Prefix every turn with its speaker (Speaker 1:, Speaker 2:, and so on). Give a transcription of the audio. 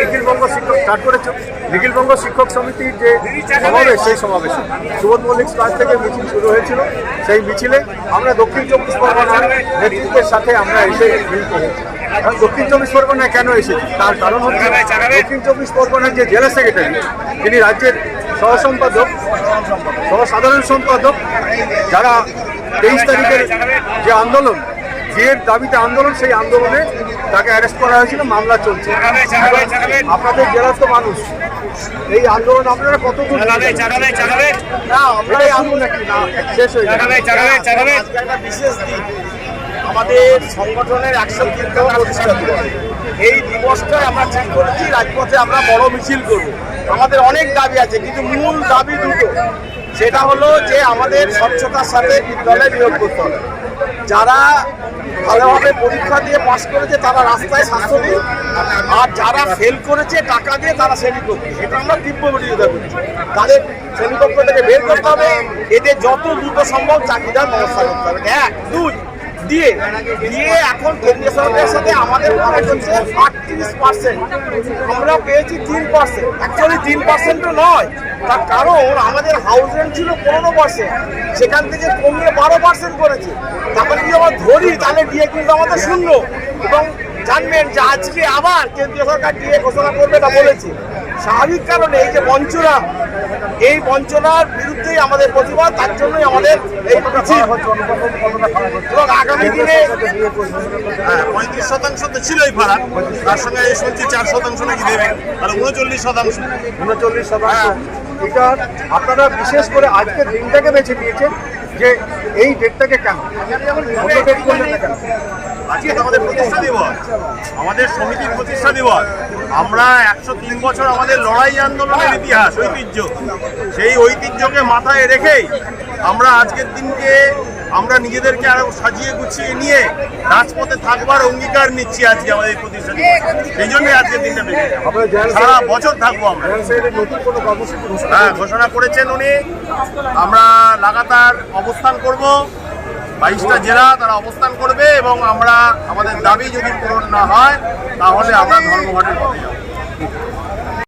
Speaker 1: নিখিলবঙ্গ শিক্ষক স্টার্ট করেছে। নিখিলবঙ্গ শিক্ষক সমিতির যে সমাবেশ, সেই সমাবেশে সুবোধ মল্লিক স্কোয়ার থেকে মিছিল শুরু হয়েছিল। সেই মিছিলে আমরা দক্ষিণ 24 পরগনার নেতৃত্বের সাথে আমরা এসে মিলিত হয়েছি। এখন দক্ষিণ 24 পরগনায় কেন এসেছি তার কারণ হচ্ছে দক্ষিণ 24 পরগনার যে জেলা সেক্রেটারি, তিনি রাজ্যের সহসম্পাদক, সাধারণ সম্পাদক, যারা 23 তারিখের যে আন্দোলন, বিয়ের দাবিতে আন্দোলন, সেই আন্দোলনে তাকে অ্যারেস্ট করা হয়েছিল, মামলা চলছে। আপনাদের জেলার তো মানুষ, এই আন্দোলন আপনারা কত দূর শেষ হয়ে যাবে?
Speaker 2: বিশেষ দিন, আমাদের সংগঠনের 103তম প্রতিষ্ঠা দিবস। এই দিবসটায় আমরা ঠিক করেছি রাজপথে আমরা বড় মিছিল করব। আমাদের অনেক দাবি আছে, কিন্তু মূল দাবি দুটো। সেটা হলো যে আমাদের স্বচ্ছতার সাথে বিদ্যালয়ে নিয়োগ করতে হবে। যারা ভালোভাবে পরীক্ষা দিয়ে পাস করেছে তারা রাস্তায় স্বাস্থ্য দিন, আর যারা ফেল করেছে টাকা দিয়ে তারা শ্রেণীকক্ষ, এটা আমরা তীব্র বিরোধিতা করছি। তাদের শ্রেণীকক্ষ থেকে বের করতে হবে, এদের যত দ্রুত সম্ভব চাকরিদার ব্যবস্থা করতে হবে। 1, 2 দিয়ে এখন কেন্দ্রীয় সরকারের সাথে আমাদের খরচ হচ্ছে 38%, আমরা পেয়েছি 3%। অ্যাকচুয়ালি 3%ও নয়, তার কারণ আমাদের হাউস রেন্ট ছিল 15%, সেখান থেকে কমিয়ে 12% করেছে। তারপরে যদি আমরা ধরি তাহলে ডিএ কিন্তু আমাদের শূন্য। এবং জানবেন যে আজকে আবার কেন্দ্রীয় সরকার ডিএ ঘোষণা করবে না বলেছে। স্বাভাবিক কারণে এই যে বঞ্চনা, এই বঞ্চনার বিরুদ্ধেই আমাদের প্রতিবাদ, তার জন্যই আমাদের এই মিছিল। এবং আগামী দিনে
Speaker 3: 35% তো ছিলই ফারাক, তার সঙ্গে শুনছি 4% নাকি দেবে, তাহলে 39%।
Speaker 1: 39%। এটা আপনারা বিশেষ করে আজকের দিনটাকে বেছে নিয়েছেন, যে এই ডেটটাকে কেন অন্য ডেট করলেন না কেন?
Speaker 3: আজকে তো আমাদের প্রতিষ্ঠা দিবস, আমাদের সমিতির প্রতিষ্ঠা দিবস। আমরা 103 বছর আমাদের লড়াই আন্দোলনের ইতিহাস, ঐতিহ্য, সেই ঐতিহ্যকে মাথায় রেখেই আমরা আজকের দিনকে আমরা নিজেদেরকে আরো সাজিয়ে গুছিয়ে নিয়ে রাজপথে থাকবার অঙ্গীকার নিচ্ছি আজকে আমাদের প্রতিষ্ঠা দিবস। সেই জন্যই আজকের দিনটা বেশি, সারা বছর থাকবো আমরা। হ্যাঁ, ঘোষণা করেছেন উনি। আমরা লাগাতার অবস্থান করব, 22টা জেলা তারা অবস্থান করবে, এবং আমরা আমাদের দাবি যদি পূরণ না হয় তাহলে আমরা ধর্মঘটের পথে যাব।